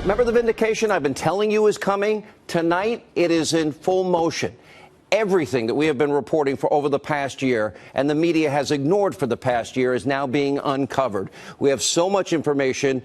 Remember the vindication I've been telling you is coming? Tonight, it is in full motion. Everything that we have been reporting for over the past year and the media has ignored for the past year is now being uncovered. We have so much information.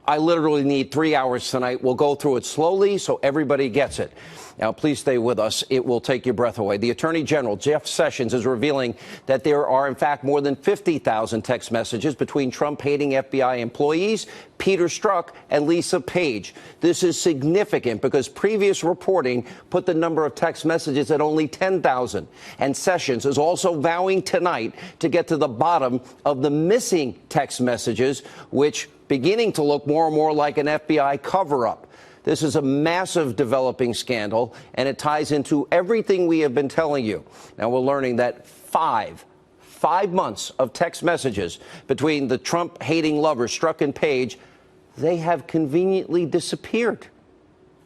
I literally need 3 hours tonight. We'll go through it slowly so everybody gets it. Now, please stay with us. It will take your breath away. The Attorney General, Jeff Sessions, is revealing that there are, in fact, more than 50,000 text messages between Trump-hating FBI employees, Peter Strzok, and Lisa Page. This is significant because previous reporting put the number of text messages at only 10,000. And Sessions is also vowing tonight to get to the bottom of the missing text messages, which beginning to look more and more like an FBI cover-up. This is a massive developing scandal, and it ties into everything we have been telling you. Now, we're learning that five months of text messages between the Trump-hating lovers, Strzok and Page, they have conveniently disappeared.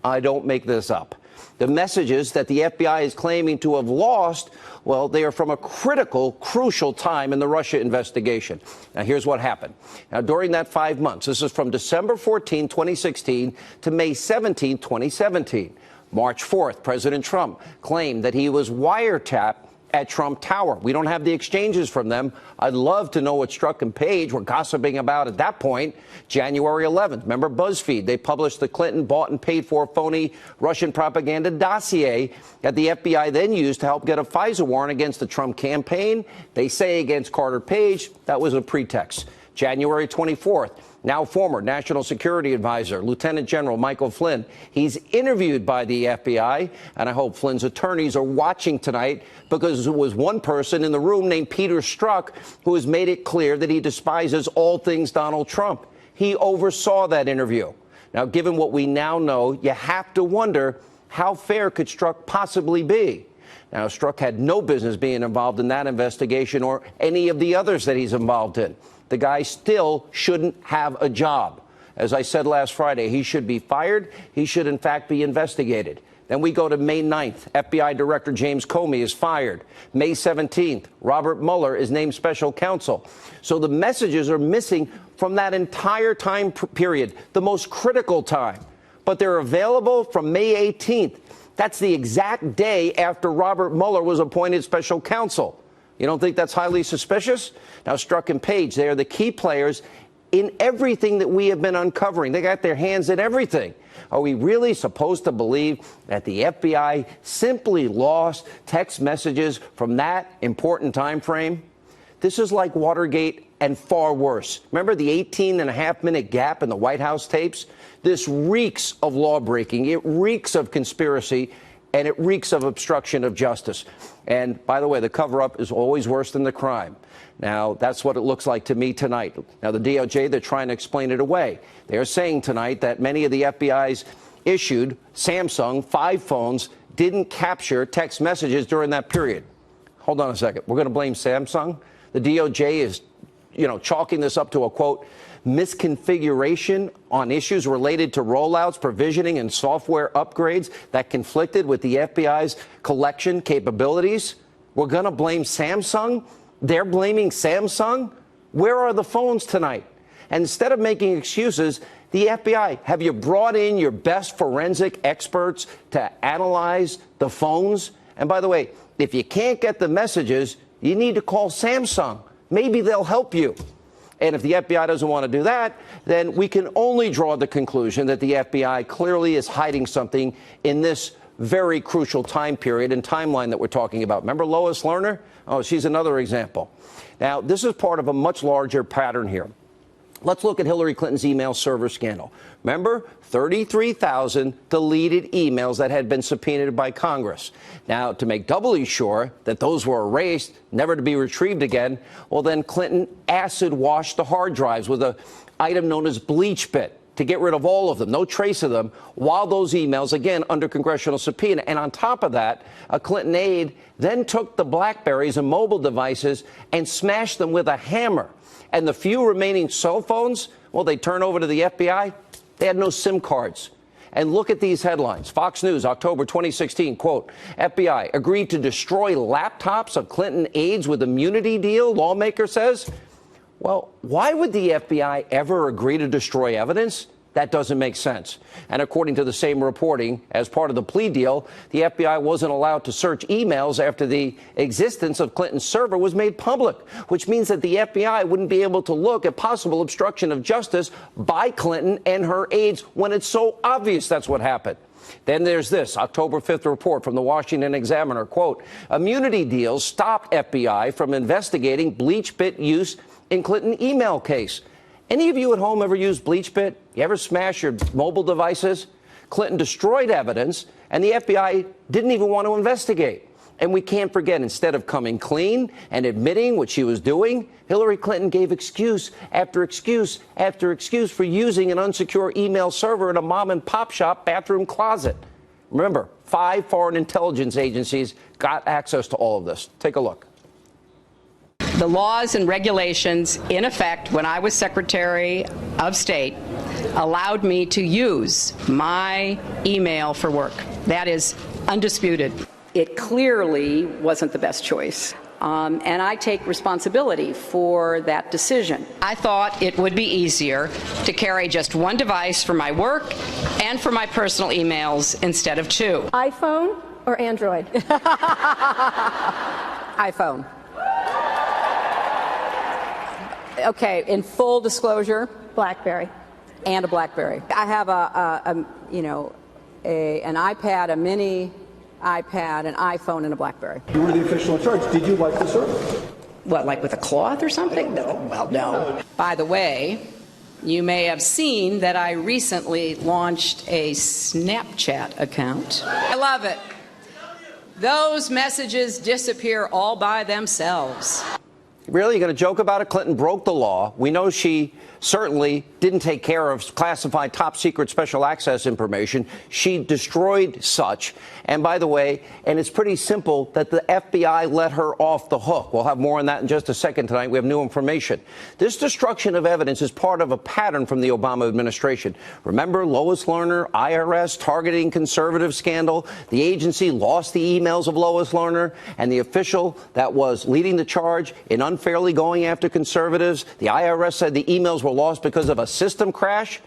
I don't make this up. The messages that the FBI is claiming to have lost, well, they are from a critical, crucial time in the Russia investigation. Now, here's what happened. Now, during that 5 months, this is from December 14, 2016 to May 17, 2017. March 4th, President Trump claimed that he was wiretapped at Trump Tower. We don't have the exchanges from them. I'd love to know what Strzok and Page were gossiping about at that point. January 11th, remember BuzzFeed? They published the Clinton bought and paid for phony Russian propaganda dossier that the FBI then used to help get a FISA warrant against the Trump campaign. They say against Carter Page. That was a pretext. January 24th, now former National Security Advisor, Lieutenant General Michael Flynn. He's interviewed by the FBI, and I hope Flynn's attorneys are watching tonight because there was one person in the room named Peter Strzok who has made it clear that he despises all things Donald Trump. He oversaw that interview. Now, given what we now know, you have to wonder, how fair could Strzok possibly be? Now, Strzok had no business being involved in that investigation or any of the others that he's involved in. The guy still shouldn't have a job. As I said last Friday, he should be fired. He should, in fact, be investigated. Then we go to May 9th. FBI Director James Comey is fired. May 17th, Robert Mueller is named special counsel. So the messages are missing from that entire time period, the most critical time. But they're available from May 18th. That's the exact day after Robert Mueller was appointed special counsel. You don't think that's highly suspicious? Now, Strzok and Page, they are the key players in everything that we have been uncovering. They got their hands in everything. Are we really supposed to believe that the FBI simply lost text messages from that important time frame? This is like Watergate and far worse. Remember the 18-and-a-half-minute gap in the White House tapes? This reeks of lawbreaking. It reeks of conspiracy. And it reeks of obstruction of justice. And by the way, the cover-up is always worse than the crime. Now, that's what it looks like to me tonight. Now, the DOJ, they're trying to explain it away. They're saying tonight that many of the FBI's issued Samsung 5 phones didn't capture text messages during that period. Hold on a second. We're going to blame Samsung? The DOJ is, chalking this up to a, quote, misconfiguration on issues related to rollouts, provisioning, and software upgrades that conflicted with the FBI's collection capabilities. We're going to blame Samsung? They're blaming Samsung? Where are the phones tonight? And instead of making excuses, the FBI, have you brought in your best forensic experts to analyze the phones? And by the way, if you can't get the messages, you need to call Samsung. Maybe they'll help you. And if the FBI doesn't want to do that, then we can only draw the conclusion that the FBI clearly is hiding something in this very crucial time period and timeline that we're talking about. Remember Lois Lerner? Oh, she's another example. Now, this is part of a much larger pattern here. Let's look at Hillary Clinton's email server scandal. Remember, 33,000 deleted emails that had been subpoenaed by Congress. Now, to make doubly sure that those were erased, never to be retrieved again, well, then Clinton acid washed the hard drives with an item known as bleach bit to get rid of all of them, no trace of them, while those emails, again, under congressional subpoena. And on top of that, a Clinton aide then took the BlackBerries and mobile devices and smashed them with a hammer. And the few remaining cell phones, well, they turn over to the FBI. They had no SIM cards. And look at these headlines. Fox News, October 2016, quote, FBI agreed to destroy laptops of Clinton aides with immunity deal, lawmaker says. Well, why would the FBI ever agree to destroy evidence? That doesn't make sense. And according to the same reporting, as part of the plea deal, the FBI wasn't allowed to search emails after the existence of Clinton's server was made public, which means that the FBI wouldn't be able to look at possible obstruction of justice by Clinton and her aides when it's so obvious that's what happened. Then there's this October 5th report from the Washington Examiner, quote, immunity deals stopped FBI from investigating BleachBit use in Clinton email case. Any of you at home ever use BleachBit? You ever smash your mobile devices? Clinton destroyed evidence, and the FBI didn't even want to investigate. And we can't forget, instead of coming clean and admitting what she was doing, Hillary Clinton gave excuse after excuse after excuse for using an unsecure email server in a mom-and-pop shop bathroom closet. Remember, 5 foreign intelligence agencies got access to all of this. Take a look. The laws and regulations in effect when I was Secretary of State allowed me to use my email for work. That is undisputed. It clearly wasn't the best choice. And I take responsibility for that decision. I thought it would be easier to carry just one device for my work and for my personal emails instead of 2. iPhone or Android? iPhone. Okay, in full disclosure, BlackBerry. and a BlackBerry. I have an iPad, a mini iPad, an iPhone, and a BlackBerry. You were the official in charge. Did you like the server? What, like with a cloth or something? No. Well, no. By the way, you may have seen that I recently launched a Snapchat account. I love it. Those messages disappear all by themselves. Really? You're going to joke about it? Clinton broke the law. We know she certainly didn't take care of classified top secret special access information. She destroyed such. And by the way, and it's pretty simple that the FBI let her off the hook. We'll have more on that in just a second tonight. We have new information. This destruction of evidence is part of a pattern from the Obama administration. Remember Lois Lerner, IRS targeting conservative scandal? The agency lost the emails of Lois Lerner, and the official that was leading the charge in unfairly going after conservatives, the IRS said the emails were lost because of a system crash.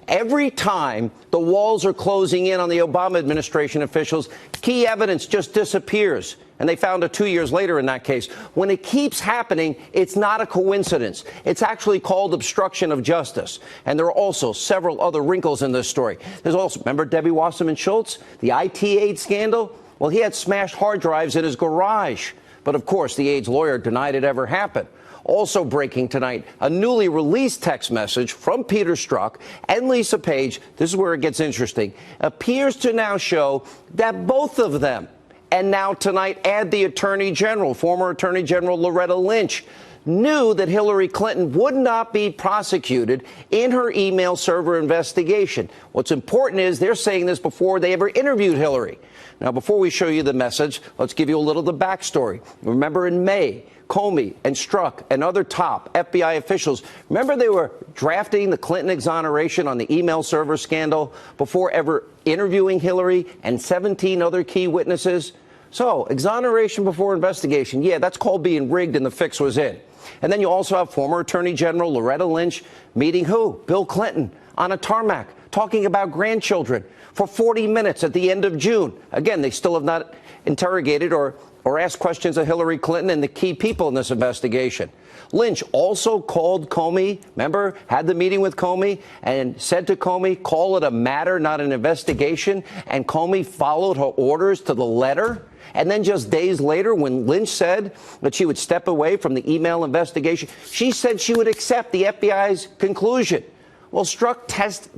Every time the walls are closing in on the Obama administration officials, key evidence just disappears. And they found it 2 years later in that case. When it keeps happening, it's not a coincidence. It's actually called obstruction of justice. And there are also several other wrinkles in this story. There's also, remember Debbie Wasserman Schultz, the IT aid scandal? Well, he had smashed hard drives in his garage. But of course, the aide's lawyer denied it ever happened. Also breaking tonight, a newly released text message from Peter Strzok and Lisa Page, this is where it gets interesting, appears to now show that both of them, and now tonight add the Attorney General, former Attorney General Loretta Lynch, knew that Hillary Clinton would not be prosecuted in her email server investigation. What's important is they're saying this before they ever interviewed Hillary. Now, before we show you the message, let's give you a little of the backstory. Remember in May, Comey and Strzok and other top FBI officials, remember they were drafting the Clinton exoneration on the email server scandal before ever interviewing Hillary and 17 other key witnesses? So, exoneration before investigation, yeah, that's called being rigged and the fix was in. And then you also have former Attorney General Loretta Lynch meeting who? Bill Clinton on a tarmac, talking about grandchildren for 40 minutes at the end of June. Again, they still have not interrogated or asked questions of Hillary Clinton and the key people in this investigation. Lynch also called Comey, remember, had the meeting with Comey and said to Comey, call it a matter, not an investigation. And Comey followed her orders to the letter. And then just days later, when Lynch said that she would step away from the email investigation, she said she would accept the FBI's conclusion. Well, Strzok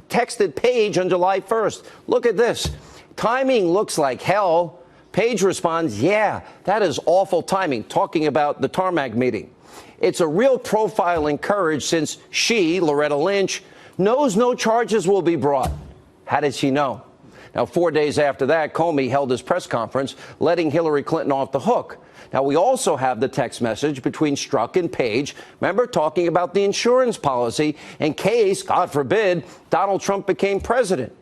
texted Page on July 1st. Look at this. Timing looks like hell. Page responds, yeah, that is awful timing, talking about the tarmac meeting. It's a real profile in courage since she, Loretta Lynch, knows no charges will be brought. How did she know? Now, 4 days after that, Comey held his press conference, letting Hillary Clinton off the hook. Now, we also have the text message between Strzok and Page, remember, talking about the insurance policy in case, God forbid, Donald Trump became president.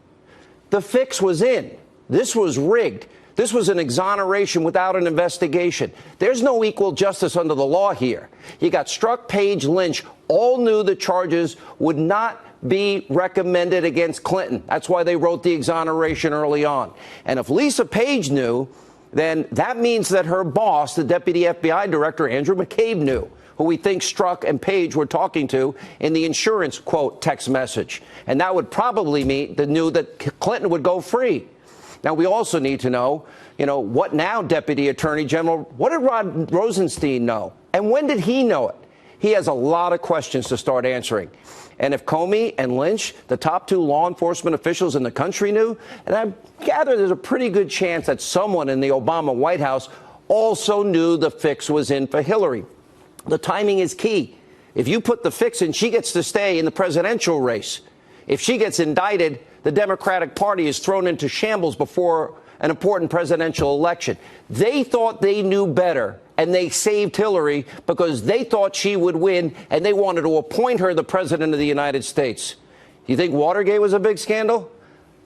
The fix was in. This was rigged. This was an exoneration without an investigation. There's no equal justice under the law here. You got Strzok, Page, Lynch, all knew the charges would not be recommended against Clinton. That's why they wrote the exoneration early on. And if Lisa Page knew, then that means that her boss, the deputy FBI director, Andrew McCabe, knew, who we think Strzok and Page were talking to in the insurance, quote, text message. And that would probably mean they knew that Clinton would go free. Now, we also need to know, what now, Deputy Attorney General? What did Rod Rosenstein know? And when did he know it? He has a lot of questions to start answering. And if Comey and Lynch, the top two law enforcement officials in the country, knew, and I gather there's a pretty good chance that someone in the Obama White House also knew the fix was in for Hillary. The timing is key. If you put the fix in, she gets to stay in the presidential race. If she gets indicted, the Democratic Party is thrown into shambles before an important presidential election. They thought they knew better, and they saved Hillary because they thought she would win, and they wanted to appoint her the president of the United States. You think Watergate was a big scandal?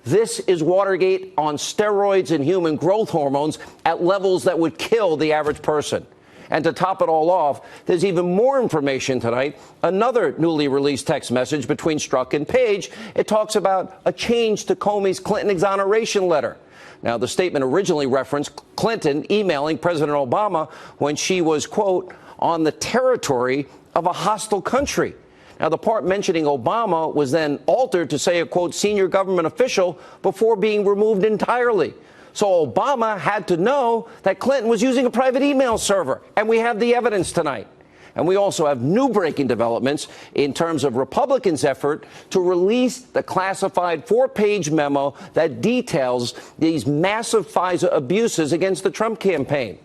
This is Watergate on steroids and human growth hormones at levels that would kill the average person. And to top it all off, there's even more information tonight. Another newly released text message between Strzok and Page. It talks about a change to Comey's Clinton exoneration letter. Now, the statement originally referenced Clinton emailing President Obama when she was, quote, on the territory of a hostile country. Now, the part mentioning Obama was then altered to say a, quote, senior government official before being removed entirely. So Obama had to know that Clinton was using a private email server, and we have the evidence tonight. And we also have new breaking developments in terms of Republicans' effort to release the classified 4-page memo that details these massive FISA abuses against the Trump campaign.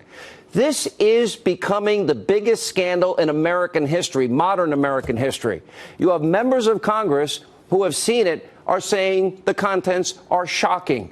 This is becoming the biggest scandal in American history, modern American history. You have members of Congress who have seen it are saying the contents are shocking,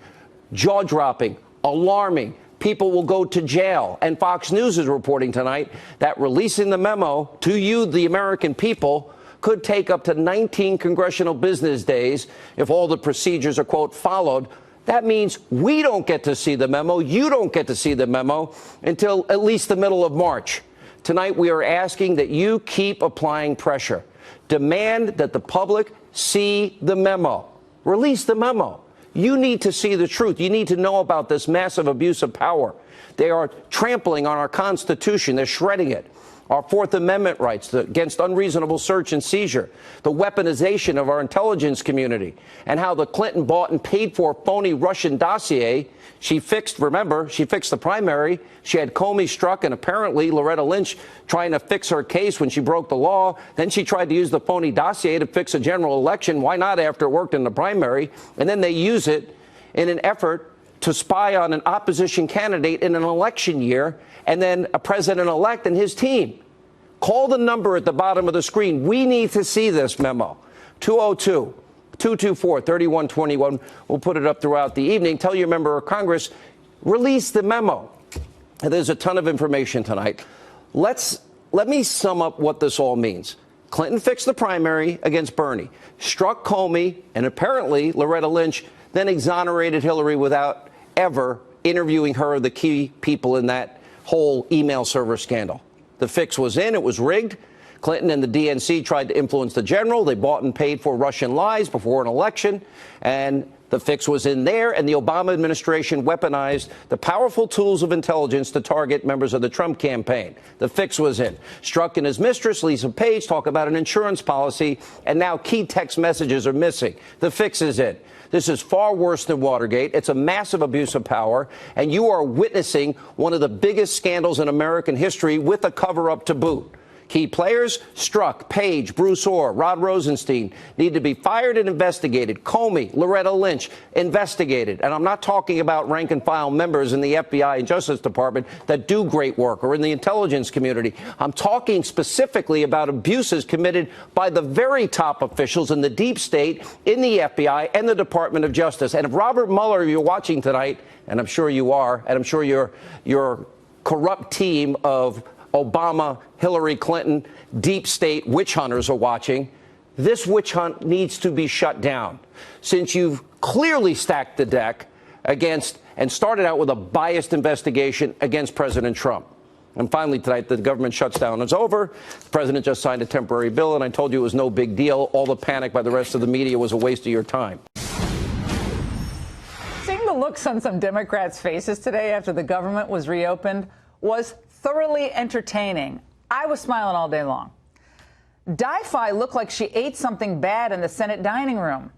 jaw-dropping, alarming. People will go to jail. And Fox News is reporting tonight that releasing the memo to you, the American people, could take up to 19 congressional business days if all the procedures are, quote, followed. That means we don't get to see the memo. You don't get to see the memo until at least the middle of March. Tonight, we are asking that you keep applying pressure. Demand that the public see the memo. Release the memo. You need to see the truth. You need to know about this massive abuse of power. They are trampling on our Constitution. They're shredding it. Our Fourth Amendment rights against unreasonable search and seizure, the weaponization of our intelligence community, and how the Clinton bought and paid for phony Russian dossier. She fixed the primary. She had Comey, Strzok, and apparently Loretta Lynch trying to fix her case when she broke the law. Then she tried to use the phony dossier to fix a general election. Why not after it worked in the primary? And then they use it in an effort to spy on an opposition candidate in an election year, and then a president-elect and his team. Call the number at the bottom of the screen. We need to see this memo. 202-224-3121. We'll put it up throughout the evening. Tell your member of Congress, release the memo. There's a ton of information tonight. Let me sum up what this all means. Clinton fixed the primary against Bernie, struck Comey, and apparently Loretta Lynch, then exonerated Hillary without ever interviewing her or the key people in that whole email server scandal. The fix was in. It was rigged. Clinton and the DNC tried to influence the general. They bought and paid for Russian lies before an election. And the fix was in there. And the Obama administration weaponized the powerful tools of intelligence to target members of the Trump campaign. The fix was in. Strzok and his mistress, Lisa Page, talk about an insurance policy. And now key text messages are missing. The fix is in. This is far worse than Watergate. It's a massive abuse of power, and you are witnessing one of the biggest scandals in American history with a cover-up to boot. Key players, Strzok, Page, Bruce Orr, Rod Rosenstein, need to be fired and investigated. Comey, Loretta Lynch, investigated. And I'm not talking about rank-and-file members in the FBI and Justice Department that do great work or in the intelligence community. I'm talking specifically about abuses committed by the very top officials in the deep state, in the FBI, and the Department of Justice. And if Robert Mueller, you're watching tonight, and I'm sure you are, and I'm sure your corrupt team of Obama, Hillary Clinton, deep state witch hunters are watching. This witch hunt needs to be shut down. Since you've clearly stacked the deck against and started out with a biased investigation against President Trump. And finally, tonight, the government shutdown is over. The president just signed a temporary bill, and I told you it was no big deal. All the panic by the rest of the media was a waste of your time. Seeing the looks on some Democrats' faces today after the government was reopened was thoroughly entertaining. I was smiling all day long. Di-Fi looked like she ate something bad in the Senate dining room.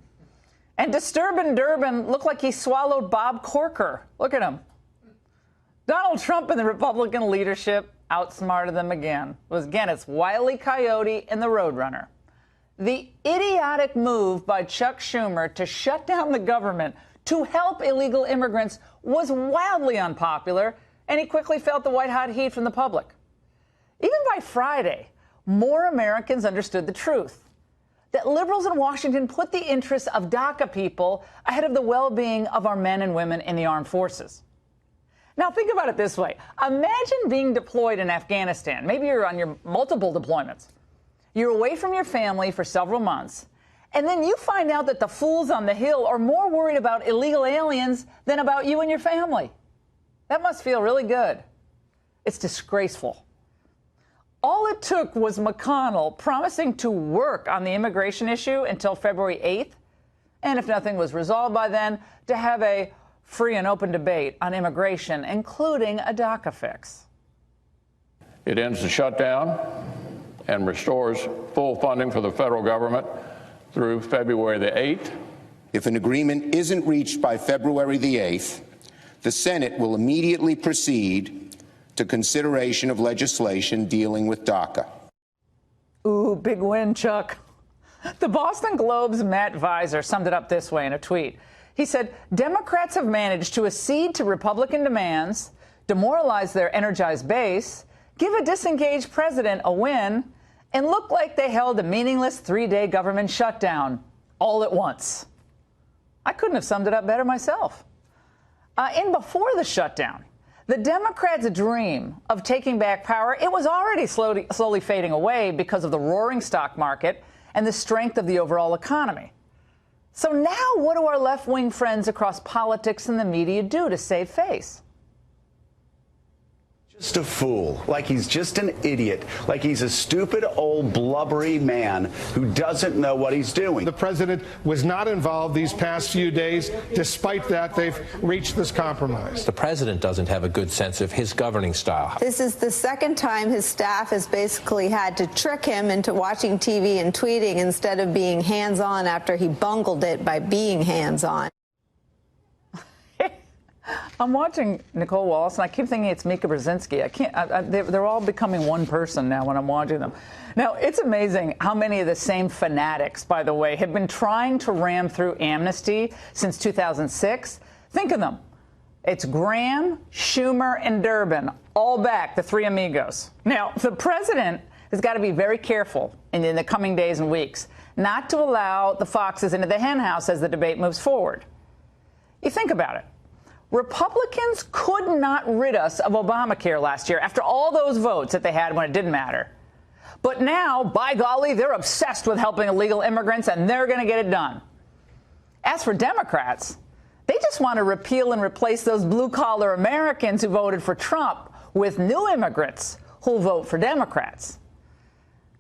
And Disturbin' Durbin looked like he swallowed Bob Corker. Look at him. Donald Trump and the Republican leadership outsmarted them again. It's Wile E. Coyote and the Roadrunner. The idiotic move by Chuck Schumer to shut down the government to help illegal immigrants was wildly unpopular, and he quickly felt the white-hot heat from the public. Even by Friday, more Americans understood the truth, that liberals in Washington put the interests of DACA people ahead of the well-being of our men and women in the armed forces. Now, think about it this way. Imagine being deployed in Afghanistan. Maybe you're on your multiple deployments. You're away from your family for several months, and then you find out that the fools on the Hill are more worried about illegal aliens than about you and your family. That must feel really good. It's disgraceful. All it took was McConnell promising to work on the immigration issue until February 8th, and if nothing was resolved by then, to have a free and open debate on immigration, including a DACA fix. It ends the shutdown and restores full funding for the federal government through February the 8th. If an agreement isn't reached by February the 8th, the Senate will immediately proceed to consideration of legislation dealing with DACA. Ooh, big win, Chuck. The Boston Globe's Matt Visor summed it up this way in a tweet. He said, Democrats have managed to accede to Republican demands, demoralize their energized base, give a disengaged president a win, and look like they held a meaningless 3-day government shutdown all at once. I couldn't have summed it up better myself. And before the shutdown, the Democrats' dream of taking back power, it was already slowly fading away because of the roaring stock market and the strength of the overall economy. So now what do our left-wing friends across politics and the media do to save face? Just a fool, like he's just an idiot, like he's a stupid old blubbery man who doesn't know what he's doing. The president was not involved these past few days. Despite that, they've reached this compromise. The president doesn't have a good sense of his governing style. This is the second time his staff has basically had to trick him into watching TV and tweeting instead of being hands-on after he bungled it by being hands-on. I'm watching Nicole Wallace, and I keep thinking it's Mika Brzezinski. I can't. They're all becoming one person now when I'm watching them. Now, it's amazing how many of the same fanatics, by the way, have been trying to ram through amnesty since 2006. Think of them. It's Graham, Schumer, and Durbin, all back, the three amigos. Now, the president has got to be very careful in the coming days and weeks not to allow the foxes into the henhouse as the debate moves forward. You think about it. Republicans could not rid us of Obamacare last year after all those votes that they had when it didn't matter. But now, by golly, they're obsessed with helping illegal immigrants, and they're going to get it done. As for Democrats, they just want to repeal and replace those blue-collar Americans who voted for Trump with new immigrants who'll vote for Democrats.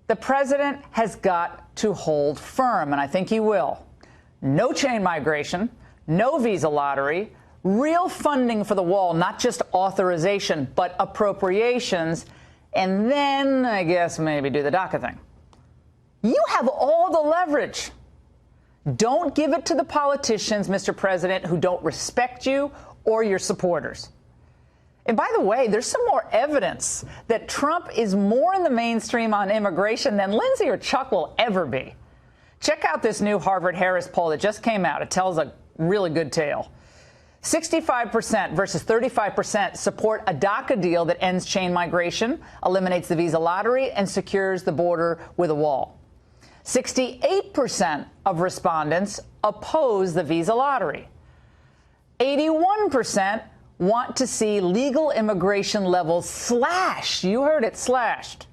The president has got to hold firm, and I think he will. No chain migration, no visa lottery, real funding for the wall, not just authorization, but appropriations, and then, I guess, maybe do the DACA thing. You have all the leverage. Don't give it to the politicians, Mr. President, who don't respect you or your supporters. And by the way, there's some more evidence that Trump is more in the mainstream on immigration than Lindsay or Chuck will ever be. Check out this new Harvard-Harris poll that just came out. It tells a really good tale. 65% versus 35% support a DACA deal that ends chain migration, eliminates the visa lottery, and secures the border with a wall. 68% of respondents oppose the visa lottery. 81% want to see legal immigration levels slashed. You heard it, slashed.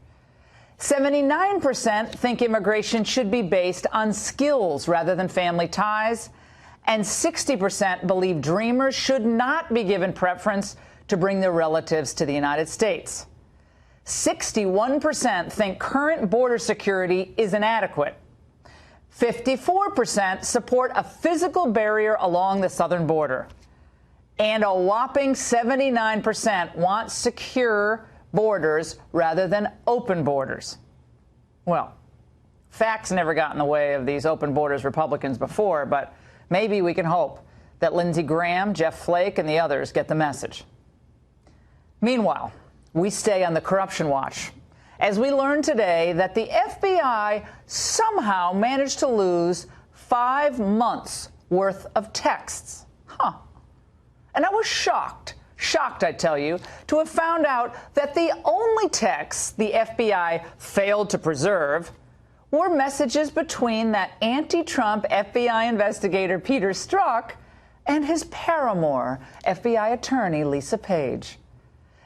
79% think immigration should be based on skills rather than family ties. And 60% believe dreamers should not be given preference to bring their relatives to the United States. 61% think current border security is inadequate. 54% support a physical barrier along the southern border. And a whopping 79% want secure borders rather than open borders. Well, facts never got in the way of these open borders Republicans before, but maybe we can hope that Lindsey Graham, Jeff Flake, and the others get the message. Meanwhile, we stay on the corruption watch as we learn today that the FBI somehow managed to lose 5 months worth of texts. And I was shocked, I tell you, to have found out that the only texts the FBI failed to preserve were messages between that anti-Trump FBI investigator Peter Strzok and his paramour, FBI attorney Lisa Page.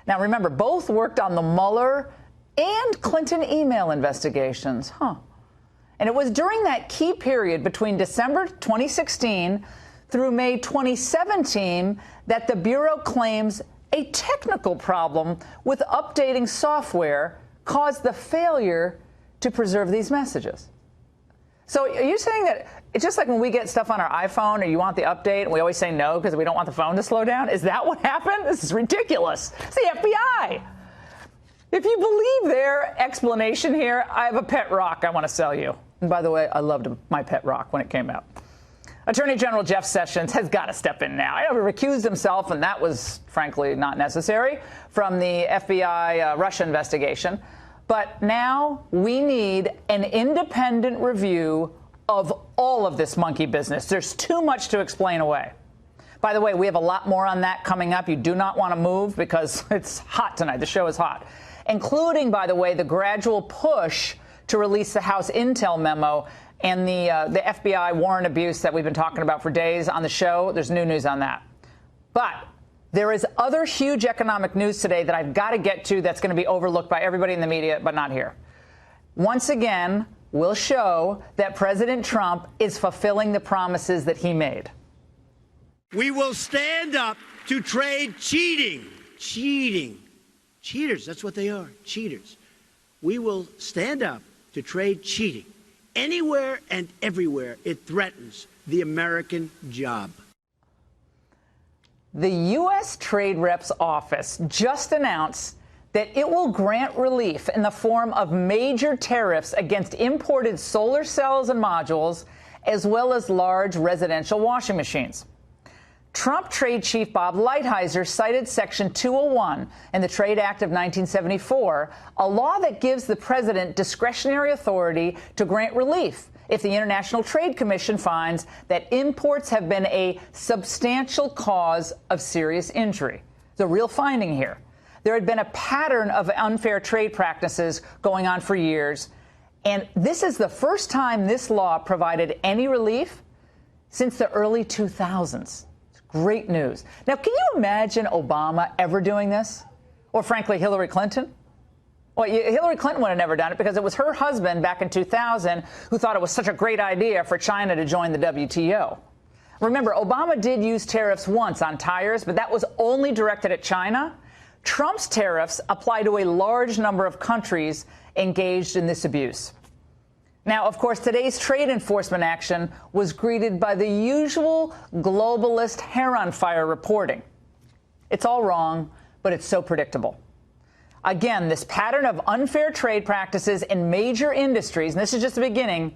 Now, remember, both worked on the Mueller and Clinton email investigations. And it was during that key period between December 2016 through May 2017 that the Bureau claims a technical problem with updating software caused the failure to preserve these messages. So are you saying that it's just like when we get stuff on our iPhone or you want the update and we always say no because we don't want the phone to slow down? Is that what happened? This is ridiculous. It's the FBI. If you believe their explanation here, I have a pet rock I want to sell you. And by the way, I loved my pet rock when it came out. Attorney General Jeff Sessions has got to step in now. I know he recused himself, and that was, frankly, not necessary from the FBI Russia investigation. But now we need an independent review of all of this monkey business. There's too much to explain away. By the way, we have a lot more on that coming up. You do not want to move because it's hot tonight. The show is hot. Including, by the way, the gradual push to release the House Intel memo and the FBI warrant abuse that we've been talking about for days on the show. There's new news on that. But there is other huge economic news today that I've got to get to that's going to be overlooked by everybody in the media, but not here. Once again, we'll show that President Trump is fulfilling the promises that he made. We will stand up to trade cheating. Cheaters, that's what they are, cheaters. We will stand up to trade cheating. Anywhere and everywhere it threatens the American job. The U.S. Trade Rep's office just announced that it will grant relief in the form of major tariffs against imported solar cells and modules, as well as large residential washing machines. Trump trade chief Bob Lighthizer cited Section 201 in the Trade Act of 1974, a law that gives the president discretionary authority to grant relief if the International Trade Commission finds that imports have been a substantial cause of serious injury. It's a real finding here. There had been a pattern of unfair trade practices going on for years, and this is the first time this law provided any relief since the early 2000s. Great news. Now, can you imagine Obama ever doing this? Or, frankly, Hillary Clinton? Well, Hillary Clinton would have never done it because it was her husband back in 2000 who thought it was such a great idea for China to join the WTO. Remember, Obama did use tariffs once on tires, but that was only directed at China. Trump's tariffs apply to a large number of countries engaged in this abuse. Now, of course, today's trade enforcement action was greeted by the usual globalist hair on fire reporting. It's all wrong, but it's so predictable. Again, this pattern of unfair trade practices in major industries, and this is just the beginning,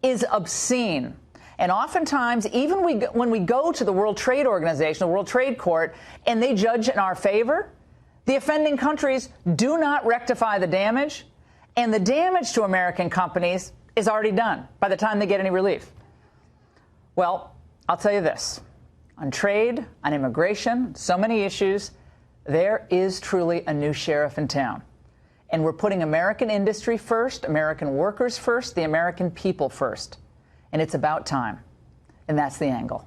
is obscene. And oftentimes, even when we go to the World Trade Organization, the World Trade Court, and they judge in our favor, the offending countries do not rectify the damage, and the damage to American companies is already done by the time they get any relief. Well, I'll tell you this. On trade, on immigration, so many issues, there is truly a new sheriff in town. And we're putting American industry first, American workers first, the American people first. And it's about time. And that's the angle.